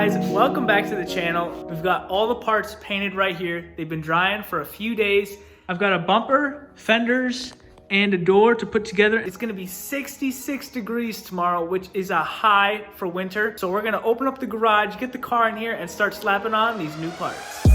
guys, welcome back to the channel. We've got all the parts painted right here. They've been drying for a few days. I've got a bumper, fenders, and a door to put together. It's gonna be 66 degrees tomorrow, which is a high for winter. So we're gonna open up the garage, get the car in here, and start slapping on these new parts.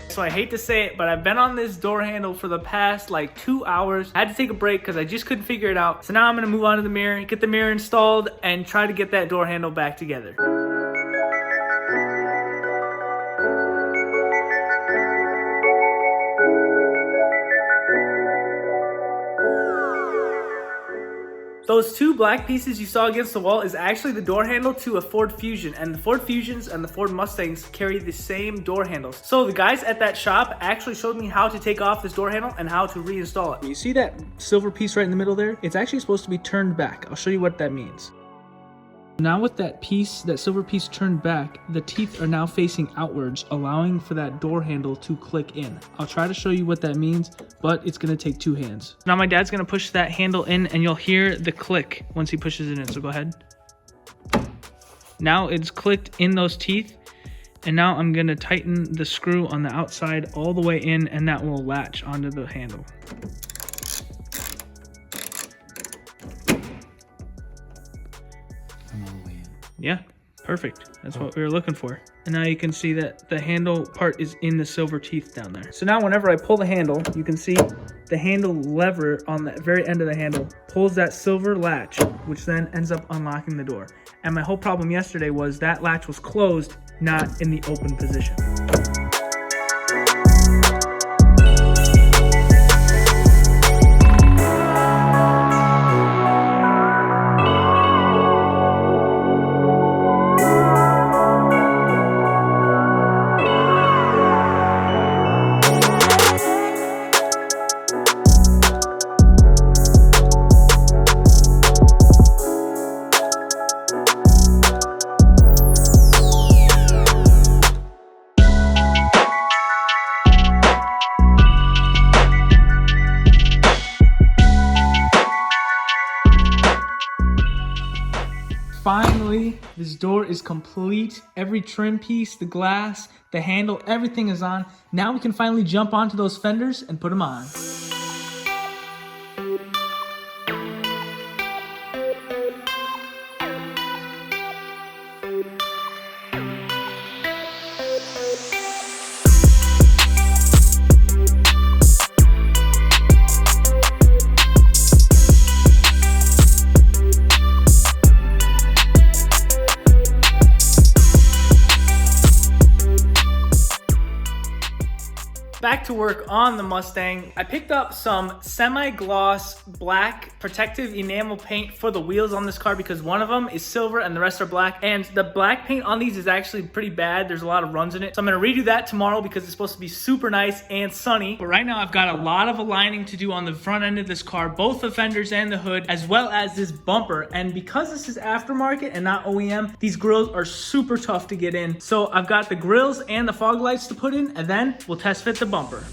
So I hate to say it, but I've been on this door handle for the past like 2 hours. I had to take a break because I just couldn't figure it out. So now I'm gonna move on to the mirror, get the mirror installed, and try to get that door handle back together. Those two black pieces you saw against the wall is actually the door handle to a Ford Fusion, and the Ford Fusions and the Ford Mustangs carry the same door handles. So the guys at that shop actually showed me how to take off this door handle and how to reinstall it. You see that silver piece right in the middle there? It's actually supposed to be turned back. I'll show you what that means. Now with that piece, that silver piece turned back, the teeth are now facing outwards, allowing for that door handle to click in. I'll try to show you what that means, but it's gonna take two hands. Now my dad's gonna push that handle in and you'll hear the click once he pushes it in, so go ahead. Now it's clicked in those teeth, and now I'm gonna tighten the screw on the outside all the way in, and that will latch onto the handle. Yeah, perfect. That's what we were looking for. And now you can see that the handle part is in the silver teeth down there. So now whenever I pull the handle, you can see the handle lever on the very end of the handle pulls that silver latch, which then ends up unlocking the door. And my whole problem yesterday was that latch was closed, not in the open position. Finally, this door is complete. Every trim piece, the glass, the handle, everything is on. Now we can finally jump onto those fenders and put them on. Back to work on the Mustang. I picked up some semi-gloss black protective enamel paint for the wheels on this car because one of them is silver and the rest are black, and the black paint on these is actually pretty bad. There's a lot of runs in it, so I'm gonna redo that tomorrow because it's supposed to be super nice and sunny. But right now I've got a lot of aligning to do on the front end of this car, both the fenders and the hood, as well as this bumper. And because this is aftermarket and not OEM, these grills are super tough to get in. So I've got the grills and the fog lights to put in, and then we'll test fit the bumper.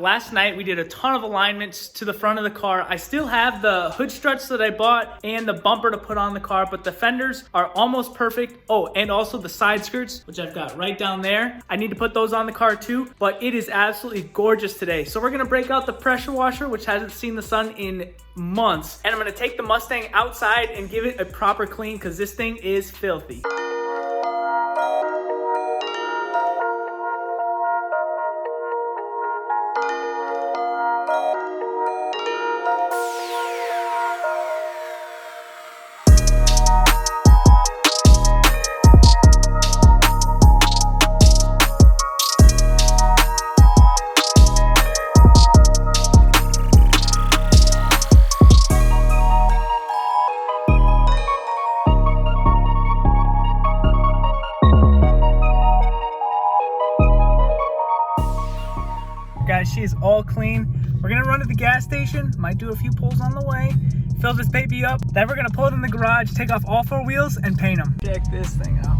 Last night we did a ton of alignments to the front of the car. I still have the hood struts that I bought and the bumper to put on the car, but the fenders are almost perfect. Oh, and also the side skirts, which I've got right down there. I need to put those on the car too, but it is absolutely gorgeous today. So we're gonna break out the pressure washer, which hasn't seen the sun in months, and I'm gonna take the Mustang outside and give it a proper clean because this thing is filthy. Guys, she is all clean. We're gonna run to the gas station, might do a few pulls on the way, fill this baby up, then we're gonna pull it in the garage, take off all 4 wheels and paint them. Check this thing out.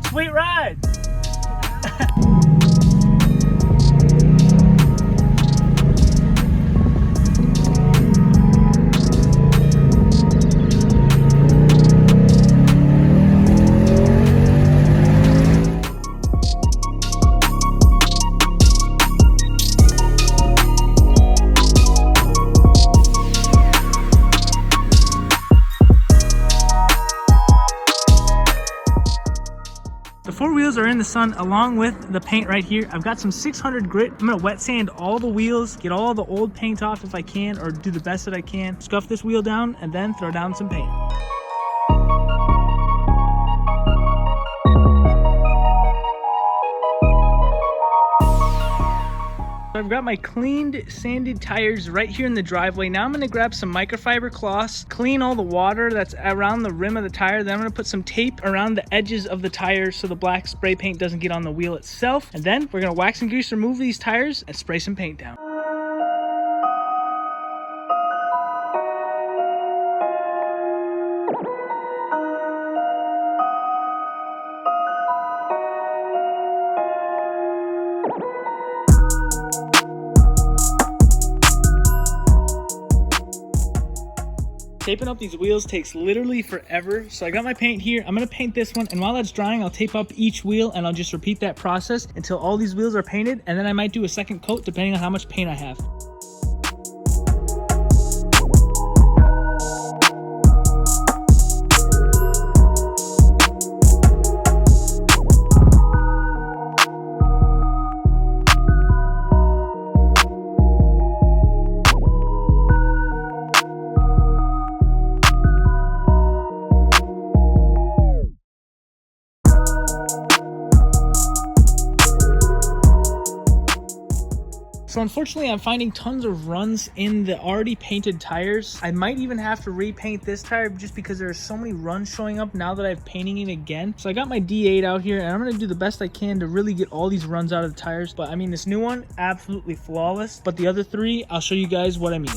Sweet ride. The 4 wheels are in the sun along with the paint right here. I've got some 600 grit. I'm gonna wet sand all the wheels, get all the old paint off if I can, or do the best that I can. Scuff this wheel down and then throw down some paint. I've got my cleaned, sanded tires right here in the driveway. Now I'm gonna grab some microfiber cloths, clean all the water that's around the rim of the tire. Then I'm gonna put some tape around the edges of the tires so the black spray paint doesn't get on the wheel itself. And then we're gonna wax and grease remove these tires and spray some paint down. Taping up these wheels takes literally forever. So I got my paint here. I'm gonna paint this one, and while that's drying, I'll tape up each wheel and I'll just repeat that process until all these wheels are painted, and then I might do a second coat depending on how much paint I have. So unfortunately, I'm finding tons of runs in the already painted tires. I might even have to repaint this tire just because there are so many runs showing up now that I've painting it again. So I got my D8 out here, and I'm gonna do the best I can to really get all these runs out of the tires. But I mean, this new one, absolutely flawless. But the other 3, I'll show you guys what I mean.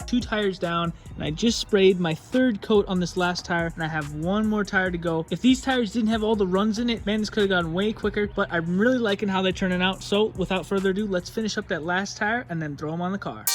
Two tires down, and I just sprayed my 3rd coat on this last tire, and I have 1 more tire to go. If these tires didn't have all the runs in it, man, this could have gone way quicker, but I'm really liking how they're turning out. So without further ado, let's finish up that last tire and then throw them on the car.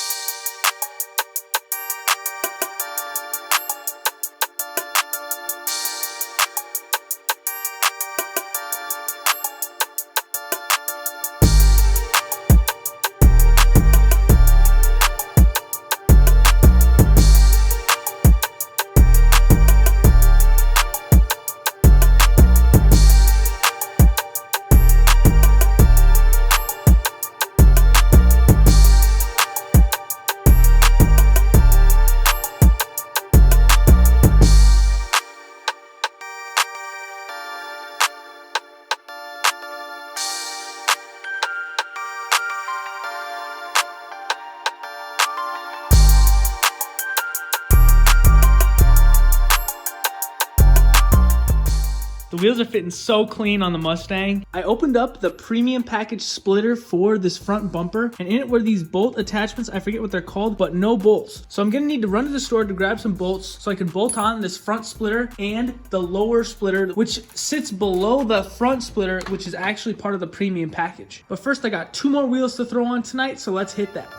The wheels are fitting so clean on the Mustang. I opened up the premium package splitter for this front bumper, and in it were these bolt attachments. I forget what they're called, but no bolts. So I'm gonna need to run to the store to grab some bolts so I can bolt on this front splitter and the lower splitter, which sits below the front splitter, which is actually part of the premium package. But first, I got 2 more wheels to throw on tonight, so let's hit that.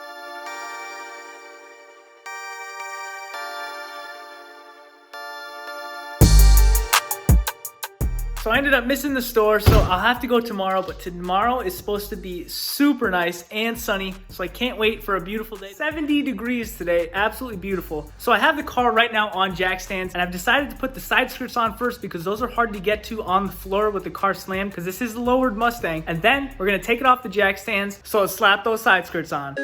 So I ended up missing the store, so I'll have to go tomorrow, but tomorrow is supposed to be super nice and sunny, so I can't wait for a beautiful day. 70 degrees today, absolutely beautiful. So I have the car right now on jack stands, and I've decided to put the side skirts on first because those are hard to get to on the floor with the car slammed, because this is the lowered Mustang. And then we're gonna take it off the jack stands, so I'll slap those side skirts on.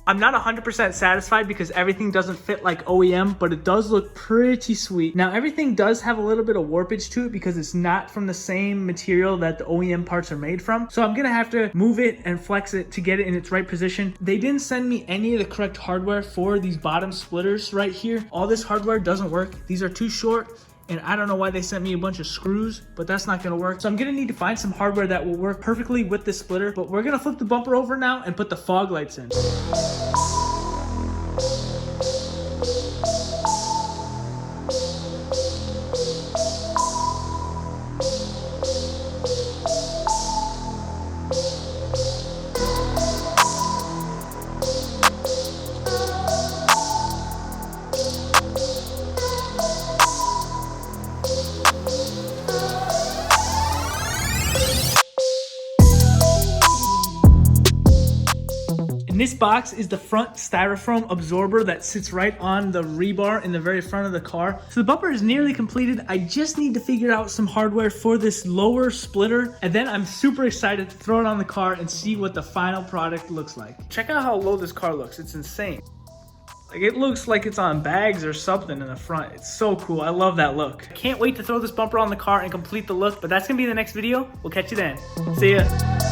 I'm not 100% satisfied because everything doesn't fit like OEM, but it does look pretty sweet. Now, everything does have a little bit of warpage to it because it's not from the same material that the OEM parts are made from. So I'm gonna have to move it and flex it to get it in its right position. They didn't send me any of the correct hardware for these bottom splitters right here. All this hardware doesn't work. These are too short. And I don't know why they sent me a bunch of screws, but that's not gonna work. So I'm gonna need to find some hardware that will work perfectly with this splitter. But we're gonna flip the bumper over now and put the fog lights in. In this box is the front styrofoam absorber that sits right on the rebar in the very front of the car. So the bumper is nearly completed. I just need to figure out some hardware for this lower splitter, and then I'm super excited to throw it on the car and see what the final product looks like. Check out how low this car looks. It's insane. Like, it looks like it's on bags or something in the front. It's so cool. I love that look. I can't wait to throw this bumper on the car and complete the look, but that's gonna be the next video. We'll catch you then. See ya.